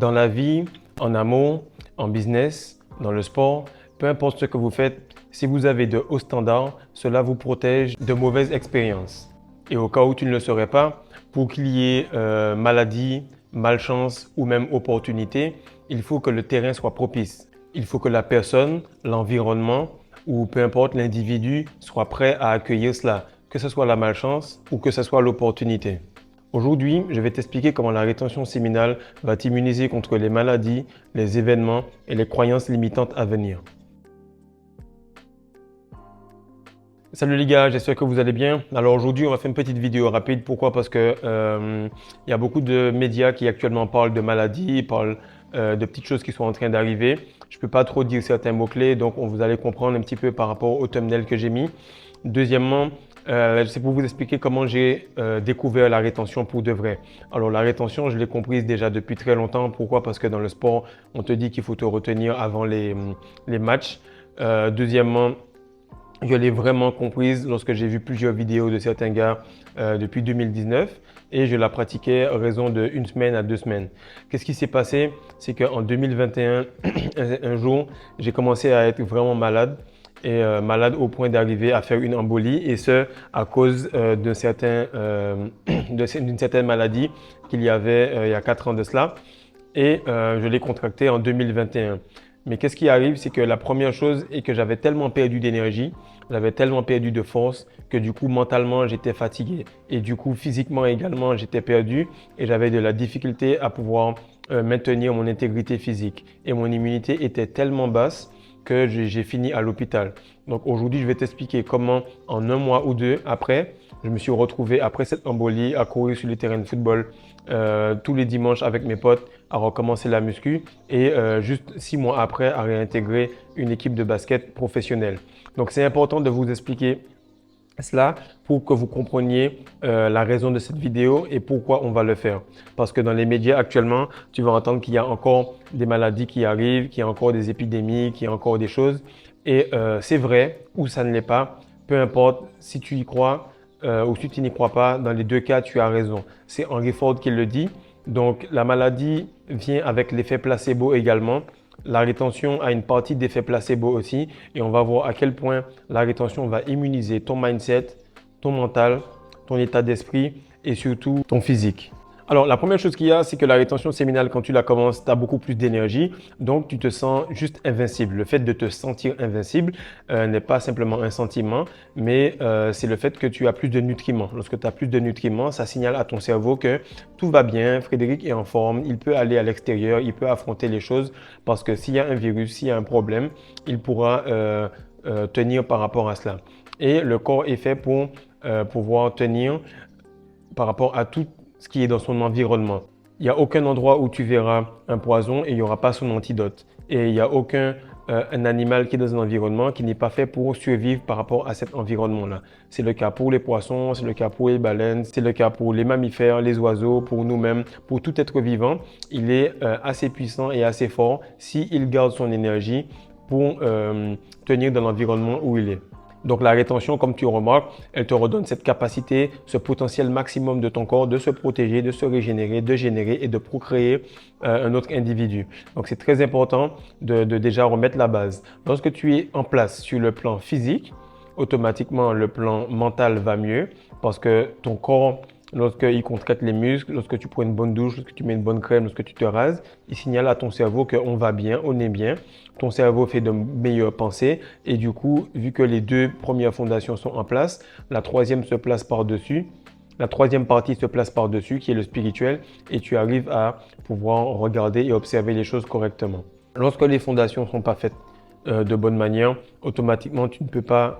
Dans la vie, en amour, en business, dans le sport, peu importe ce que vous faites, si vous avez de hauts standards, cela vous protège de mauvaises expériences. Et au cas où tu ne le saurais pas, pour qu'il y ait maladie, malchance ou même opportunité, il faut que le terrain soit propice. Il faut que la personne, l'environnement ou peu importe l'individu soit prêt à accueillir cela, que ce soit la malchance ou que ce soit l'opportunité. Aujourd'hui, je vais t'expliquer comment la rétention séminale va t'immuniser contre les maladies, les événements et les croyances limitantes à venir. Salut les gars, j'espère que vous allez bien. Alors aujourd'hui, on va faire une petite vidéo rapide. Pourquoi? Parce que il y a beaucoup de médias qui actuellement parlent de maladies, parlent de petites choses qui sont en train d'arriver. Je ne peux pas trop dire certains mots-clés, donc vous allez comprendre un petit peu par rapport au thumbnail que j'ai mis. Deuxièmement, c'est pour vous expliquer comment j'ai découvert la rétention pour de vrai. Alors la rétention, je l'ai comprise déjà depuis très longtemps. Pourquoi? Parce que dans le sport, on te dit qu'il faut te retenir avant les matchs. Deuxièmement, je l'ai vraiment comprise lorsque j'ai vu plusieurs vidéos de certains gars depuis 2019 et je la pratiquais à raison de 1 semaine à 2 semaines. Qu'est-ce qui s'est passé? C'est qu'en 2021, un jour, j'ai commencé à être vraiment malade et malade au point d'arriver à faire une embolie et ce à cause d'une certaine maladie qu'il y avait il y a 4 ans de cela et je l'ai contracté en 2021. Mais qu'est-ce qui arrive, c'est que la première chose est que j'avais tellement perdu d'énergie, j'avais tellement perdu de force que du coup mentalement j'étais fatigué et du coup physiquement également j'étais perdu et j'avais de la difficulté à pouvoir maintenir mon intégrité physique et mon immunité était tellement basse que j'ai fini à l'hôpital. Donc aujourd'hui je vais t'expliquer comment en 1 mois ou 2 après, je me suis retrouvé après cette embolie à courir sur les terrains de football tous les dimanches avec mes potes à recommencer la muscu et juste 6 mois après à réintégrer une équipe de basket professionnelle. Donc c'est important de vous expliquer cela pour que vous compreniez la raison de cette vidéo et pourquoi on va le faire. Parce que dans les médias actuellement, tu vas entendre qu'il y a encore des maladies qui arrivent, qu'il y a encore des épidémies, qu'il y a encore des choses. Et c'est vrai ou ça ne l'est pas, peu importe si tu y crois ou si tu n'y crois pas, dans les deux cas, tu as raison. C'est Henry Ford qui le dit. Donc la maladie vient avec l'effet placebo également. La rétention a une partie d'effet placebo aussi et on va voir à quel point la rétention va immuniser ton mindset, ton mental, ton état d'esprit et surtout ton physique. Alors la première chose qu'il y a, c'est que la rétention séminale, quand tu la commences, tu as beaucoup plus d'énergie, donc tu te sens juste invincible. Le fait de te sentir invincible n'est pas simplement un sentiment, mais c'est le fait que tu as plus de nutriments. Lorsque tu as plus de nutriments, ça signale à ton cerveau que tout va bien, Frédéric est en forme, il peut aller à l'extérieur, il peut affronter les choses parce que s'il y a un virus, s'il y a un problème, il pourra tenir par rapport à cela. Et le corps est fait pour pouvoir tenir par rapport à tout ce qui est dans son environnement. Il n'y a aucun endroit où tu verras un poison et il n'y aura pas son antidote. Et il n'y a aucun un animal qui est dans un environnement qui n'est pas fait pour survivre par rapport à cet environnement-là. C'est le cas pour les poissons, c'est le cas pour les baleines, c'est le cas pour les mammifères, les oiseaux, pour nous-mêmes, pour tout être vivant. Il est assez puissant et assez fort s'il garde son énergie pour tenir dans l'environnement où il est. Donc la rétention, comme tu remarques, elle te redonne cette capacité, ce potentiel maximum de ton corps de se protéger, de se régénérer, de générer et de procréer un autre individu. Donc c'est très important de déjà remettre la base. Lorsque tu es en place sur le plan physique, automatiquement le plan mental va mieux parce que ton corps, lorsqu'il contracte les muscles, lorsque tu prends une bonne douche, lorsque tu mets une bonne crème, lorsque tu te rases, il signale à ton cerveau qu'on va bien, on est bien. Ton cerveau fait de meilleures pensées et du coup, vu que les 2 premières fondations sont en place, la troisième se place par-dessus. La troisième partie se place par-dessus, qui est le spirituel, et tu arrives à pouvoir regarder et observer les choses correctement. Lorsque les fondations ne sont pas faites de bonne manière, automatiquement, tu ne peux pas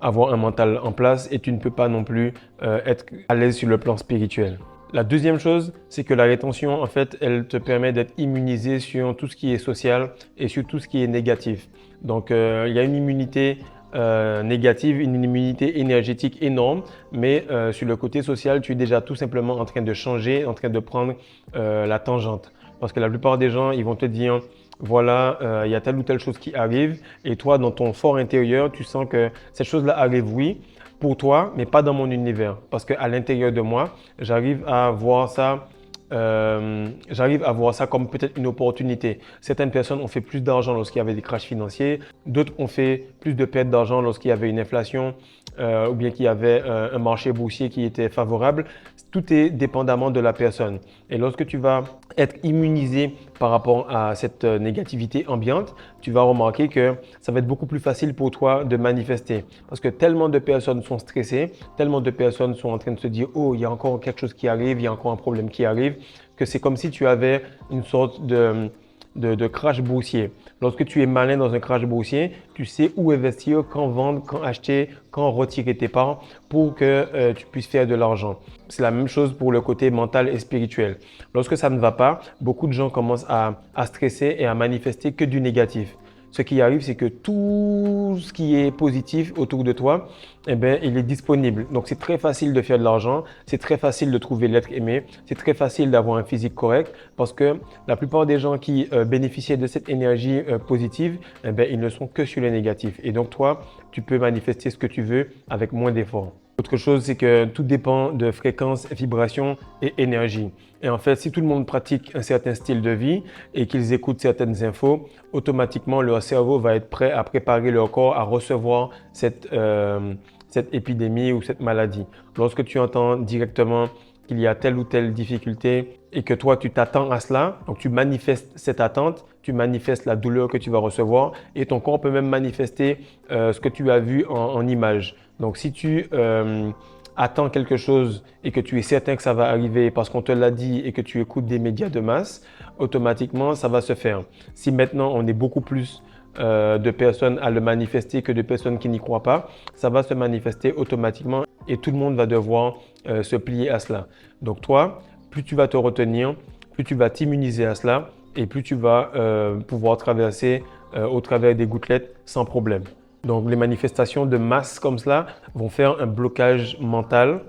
avoir un mental en place et tu ne peux pas non plus être à l'aise sur le plan spirituel. La deuxième chose, c'est que la rétention, en fait, elle te permet d'être immunisé sur tout ce qui est social et sur tout ce qui est négatif. Donc, il y a une immunité négative, une immunité énergétique énorme, mais sur le côté social, tu es déjà tout simplement en train de changer, en train de prendre la tangente. Parce que la plupart des gens, ils vont te dire, voilà, il y a telle ou telle chose qui arrive et toi, dans ton fort intérieur, tu sens que cette chose-là arrive, oui, pour toi, mais pas dans mon univers. Parce qu'à l'intérieur de moi, j'arrive à voir ça j'arrive à voir ça comme peut-être une opportunité. Certaines personnes ont fait plus d'argent lorsqu'il y avait des crashs financiers, d'autres ont fait plus de pertes d'argent lorsqu'il y avait une inflation ou bien qu'il y avait un marché boursier qui était favorable. Tout est dépendamment de la personne. Et lorsque tu vas être immunisé par rapport à cette négativité ambiante, tu vas remarquer que ça va être beaucoup plus facile pour toi de manifester. Parce que tellement de personnes sont stressées, tellement de personnes sont en train de se dire « Oh, il y a encore quelque chose qui arrive, il y a encore un problème qui arrive », que c'est comme si tu avais une sorte de crash boursier. Lorsque tu es malin dans un crash boursier, tu sais où investir, quand vendre, quand acheter, quand retirer tes parts pour que tu puisses faire de l'argent. C'est la même chose pour le côté mental et spirituel. Lorsque ça ne va pas, beaucoup de gens commencent à stresser et à manifester que du négatif. Ce qui arrive, c'est que tout ce qui est positif autour de toi, eh bien, il est disponible. Donc, c'est très facile de faire de l'argent, c'est très facile de trouver l'être aimé, c'est très facile d'avoir un physique correct parce que la plupart des gens qui bénéficiaient de cette énergie positive, eh bien, ils ne sont que sur le négatif. Et donc, toi, tu peux manifester ce que tu veux avec moins d'efforts. Autre chose, c'est que tout dépend de fréquence, vibration et énergie. Et en fait, si tout le monde pratique un certain style de vie et qu'ils écoutent certaines infos, automatiquement, leur cerveau va être prêt à préparer leur corps à recevoir cette épidémie ou cette maladie. Lorsque tu entends directement qu'il y a telle ou telle difficulté et que toi, tu t'attends à cela, donc tu manifestes cette attente, tu manifestes la douleur que tu vas recevoir et ton corps peut même manifester ce que tu as vu en image. Donc, si tu attends quelque chose et que tu es certain que ça va arriver parce qu'on te l'a dit et que tu écoutes des médias de masse, automatiquement, ça va se faire. Si maintenant, on est beaucoup plus de personnes à le manifester que de personnes qui n'y croient pas, ça va se manifester automatiquement et tout le monde va devoir se plier à cela. Donc toi, plus tu vas te retenir, plus tu vas t'immuniser à cela et plus tu vas pouvoir traverser au travers des gouttelettes sans problème. Donc les manifestations de masse comme cela vont faire un blocage mental,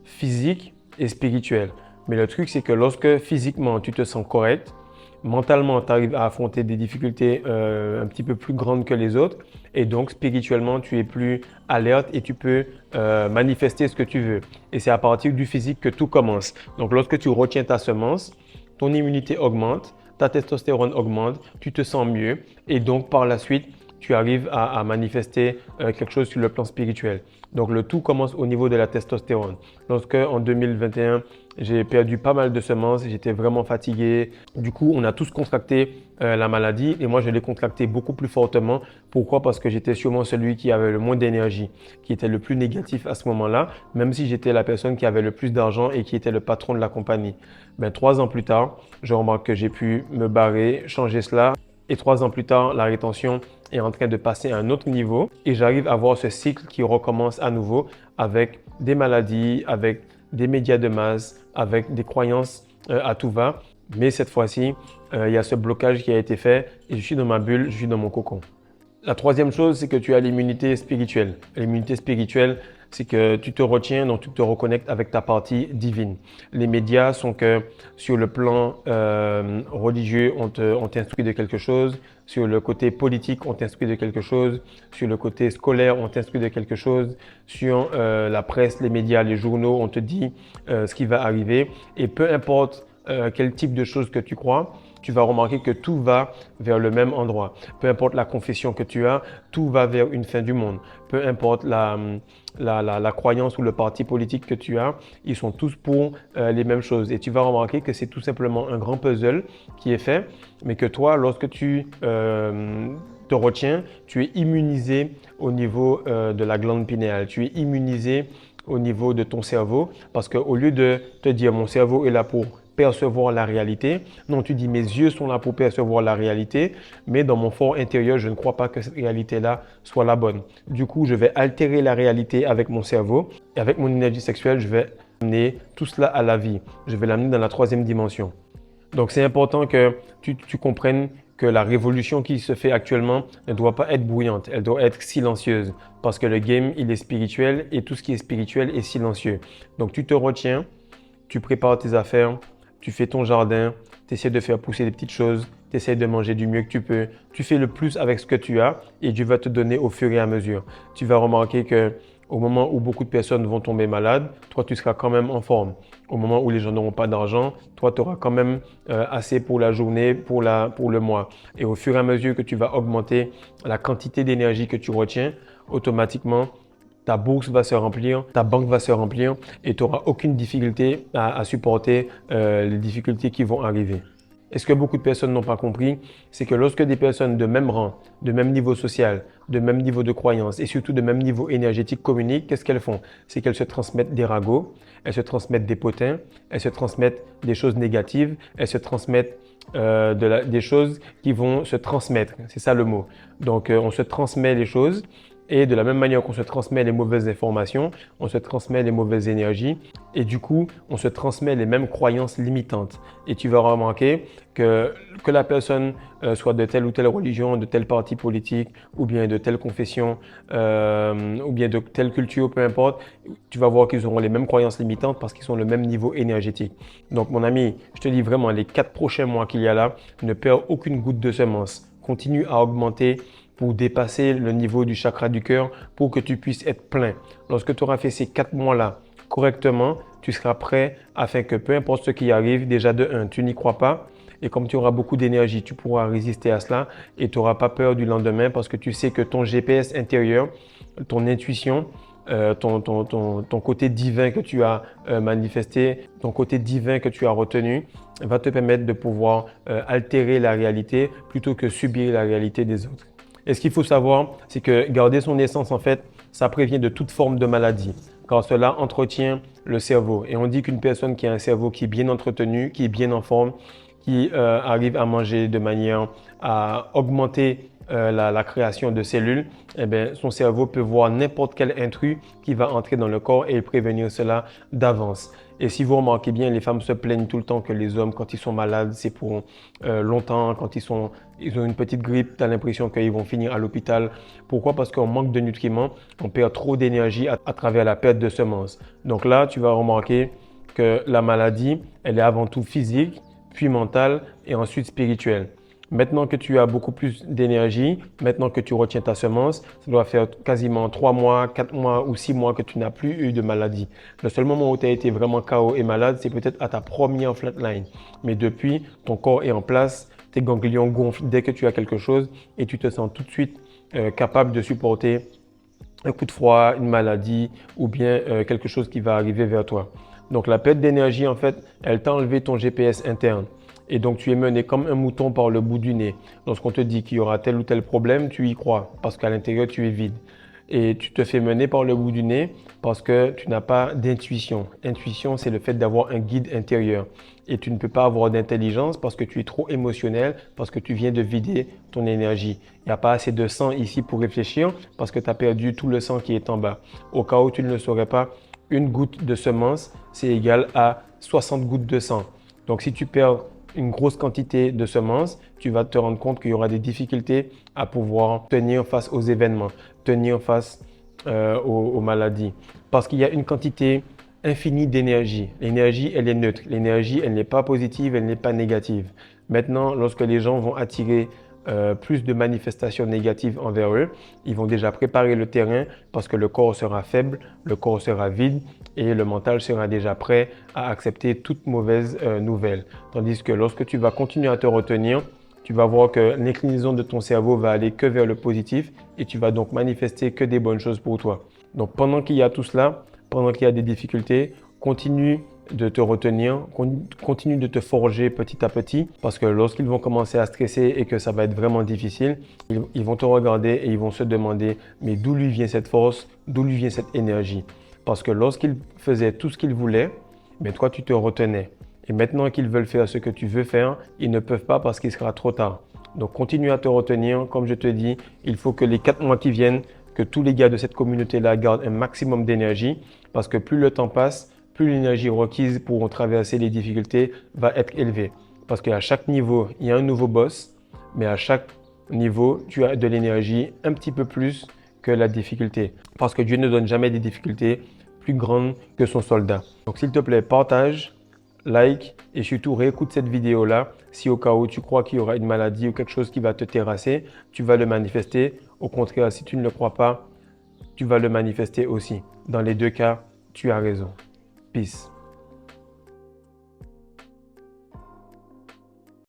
physique et spirituel. Mais le truc, c'est que lorsque physiquement tu te sens correct, mentalement tu arrives à affronter des difficultés un petit peu plus grandes que les autres et donc spirituellement tu es plus alerte et tu peux manifester ce que tu veux. Et c'est à partir du physique que tout commence. Donc lorsque tu retiens ta semence, ton immunité augmente, ta testostérone augmente, tu te sens mieux et donc par la suite tu arrives à manifester quelque chose sur le plan spirituel. Donc le tout commence au niveau de la testostérone. Lorsque en 2021, j'ai perdu pas mal de semences, j'étais vraiment fatigué. Du coup, on a tous contracté la maladie et moi je l'ai contracté beaucoup plus fortement. Pourquoi? Parce que j'étais sûrement celui qui avait le moins d'énergie, qui était le plus négatif à ce moment-là, même si j'étais la personne qui avait le plus d'argent et qui était le patron de la compagnie. Ben, 3 ans plus tard, je remarque que j'ai pu me barrer, changer cela. Et 3 ans plus tard, la rétention est en train de passer à un autre niveau et j'arrive à voir ce cycle qui recommence à nouveau avec des maladies, avec des médias de masse, avec des croyances à tout va. Mais cette fois-ci, il y a ce blocage qui a été fait et je suis dans ma bulle, je suis dans mon cocon. La troisième chose, c'est que tu as l'immunité spirituelle. L'immunité spirituelle, c'est que tu te retiens, donc tu te reconnectes avec ta partie divine. Les médias sont que sur le plan religieux, on t'instruit de quelque chose. Sur le côté politique, on t'instruit de quelque chose. Sur le côté scolaire, on t'instruit de quelque chose. Sur la presse, les médias, les journaux, on te dit ce qui va arriver. Et peu importe quel type de choses que tu crois, tu vas remarquer que tout va vers le même endroit. Peu importe la confession que tu as, tout va vers une fin du monde. Peu importe la croyance ou le parti politique que tu as, ils sont tous pour les mêmes choses. Et tu vas remarquer que c'est tout simplement un grand puzzle qui est fait, mais que toi, lorsque tu te retiens, tu es immunisé au niveau de la glande pinéale. Tu es immunisé au niveau de ton cerveau parce qu'au lieu de te dire mon cerveau est là pour percevoir la réalité. Non, tu dis mes yeux sont là pour percevoir la réalité, mais dans mon fort intérieur, je ne crois pas que cette réalité-là soit la bonne. Du coup, je vais altérer la réalité avec mon cerveau et avec mon énergie sexuelle, je vais amener tout cela à la vie. Je vais l'amener dans la troisième dimension. Donc, c'est important que tu comprennes que la révolution qui se fait actuellement ne doit pas être bruyante, elle doit être silencieuse parce que le game, il est spirituel et tout ce qui est spirituel est silencieux. Donc, tu te retiens, tu prépares tes affaires, tu fais ton jardin, tu essaies de faire pousser des petites choses, tu essaies de manger du mieux que tu peux. Tu fais le plus avec ce que tu as et Dieu va te donner au fur et à mesure. Tu vas remarquer que Au moment où beaucoup de personnes vont tomber malades, toi, tu seras quand même en forme. Au moment où les gens n'auront pas d'argent, toi, tu auras quand même assez pour la journée, pour le mois. Et au fur et à mesure que tu vas augmenter la quantité d'énergie que tu retiens, automatiquement, ta bourse va se remplir, ta banque va se remplir et tu n'auras aucune difficulté à supporter les difficultés qui vont arriver. Et ce que beaucoup de personnes n'ont pas compris, c'est que lorsque des personnes de même rang, de même niveau social, de même niveau de croyance et surtout de même niveau énergétique communiquent, qu'est-ce qu'elles font? C'est qu'elles se transmettent des ragots, elles se transmettent des potins, elles se transmettent des choses négatives, elles se transmettent des choses qui vont se transmettre. C'est ça le mot. Donc, on se transmet les choses. Et de la même manière qu'on se transmet les mauvaises informations, on se transmet les mauvaises énergies et du coup, on se transmet les mêmes croyances limitantes. Et tu vas remarquer que la personne soit de telle ou telle religion, de tel parti politique ou bien de telle confession ou bien de telle culture, peu importe, tu vas voir qu'ils auront les mêmes croyances limitantes parce qu'ils sont le même niveau énergétique. Donc mon ami, je te dis vraiment, les 4 prochains mois qu'il y a là, ne perds aucune goutte de semence. Continue à augmenter pour dépasser le niveau du chakra du cœur pour que tu puisses être plein. Lorsque tu auras fait ces 4 mois-là correctement, tu seras prêt afin que peu importe ce qui arrive, déjà de 1, tu n'y crois pas. Et comme tu auras beaucoup d'énergie, tu pourras résister à cela et tu n'auras pas peur du lendemain parce que tu sais que ton GPS intérieur, ton intuition, ton côté divin que tu as manifesté, ton côté divin que tu as retenu, va te permettre de pouvoir altérer la réalité plutôt que subir la réalité des autres. Et ce qu'il faut savoir, c'est que garder son essence, en fait, ça prévient de toute forme de maladie, car cela entretient le cerveau. Et on dit qu'une personne qui a un cerveau qui est bien entretenu, qui est bien en forme, qui arrive à manger de manière à augmenter la création de cellules, eh bien, son cerveau peut voir n'importe quel intrus qui va entrer dans le corps et prévenir cela d'avance. Et si vous remarquez bien, les femmes se plaignent tout le temps que les hommes, quand ils sont malades, c'est pour longtemps. Quand ils ont une petite grippe, tu as l'impression qu'ils vont finir à l'hôpital. Pourquoi? Parce qu'on manque de nutriments, on perd trop d'énergie à travers la perte de semences. Donc là, tu vas remarquer que la maladie, elle est avant tout physique, puis mentale et ensuite spirituelle. Maintenant que tu as beaucoup plus d'énergie, maintenant que tu retiens ta semence, ça doit faire quasiment 3 mois, 4 mois ou 6 mois que tu n'as plus eu de maladie. Le seul moment où tu as été vraiment KO et malade, c'est peut-être à ta première flatline. Mais depuis, ton corps est en place, tes ganglions gonflent dès que tu as quelque chose et tu te sens tout de suite capable de supporter un coup de froid, une maladie ou bien quelque chose qui va arriver vers toi. Donc la perte d'énergie, en fait, elle t'a enlevé ton GPS interne. Et donc, tu es mené comme un mouton par le bout du nez. Lorsqu'on te dit qu'il y aura tel ou tel problème, tu y crois parce qu'à l'intérieur, tu es vide. Et tu te fais mener par le bout du nez parce que tu n'as pas d'intuition. Intuition, c'est le fait d'avoir un guide intérieur. Et tu ne peux pas avoir d'intelligence parce que tu es trop émotionnel, parce que tu viens de vider ton énergie. Il n'y a pas assez de sang ici pour réfléchir parce que tu as perdu tout le sang qui est en bas. Au cas où tu ne le saurais pas, une goutte de semence, c'est égal à 60 gouttes de sang. Donc, si tu perds une grosse quantité de semences, tu vas te rendre compte qu'il y aura des difficultés à pouvoir tenir face aux événements, tenir face aux maladies. Parce qu'il y a une quantité infinie d'énergie. L'énergie, elle est neutre. L'énergie, elle n'est pas positive, elle n'est pas négative. Maintenant, lorsque les gens vont attirer plus de manifestations négatives envers eux, ils vont déjà préparer le terrain parce que le corps sera faible, le corps sera vide et le mental sera déjà prêt à accepter toute mauvaise nouvelle. Tandis que lorsque tu vas continuer à te retenir, tu vas voir que l'inclinaison de ton cerveau va aller que vers le positif et tu vas donc manifester que des bonnes choses pour toi. Donc pendant qu'il y a tout cela, pendant qu'il y a des difficultés, continue de te retenir, continue de te forger petit à petit parce que lorsqu'ils vont commencer à stresser et que ça va être vraiment difficile, ils vont te regarder et ils vont se demander mais d'où lui vient cette force, d'où lui vient cette énergie? Parce que lorsqu'ils faisaient tout ce qu'ils voulaient, mais toi tu te retenais. Et maintenant qu'ils veulent faire ce que tu veux faire, ils ne peuvent pas parce qu'il sera trop tard. Donc continue à te retenir. Comme je te dis, il faut que les 4 mois qui viennent, que tous les gars de cette communauté-là gardent un maximum d'énergie parce que plus le temps passe, plus l'énergie requise pour traverser les difficultés va être élevée. Parce qu'à chaque niveau, il y a un nouveau boss, mais à chaque niveau, tu as de l'énergie un petit peu plus que la difficulté. Parce que Dieu ne donne jamais des difficultés plus grandes que son soldat. Donc s'il te plaît, partage, like et surtout réécoute cette vidéo-là. Si au cas où tu crois qu'il y aura une maladie ou quelque chose qui va te terrasser, tu vas le manifester. Au contraire, si tu ne le crois pas, tu vas le manifester aussi. Dans les deux cas, tu as raison. Peace.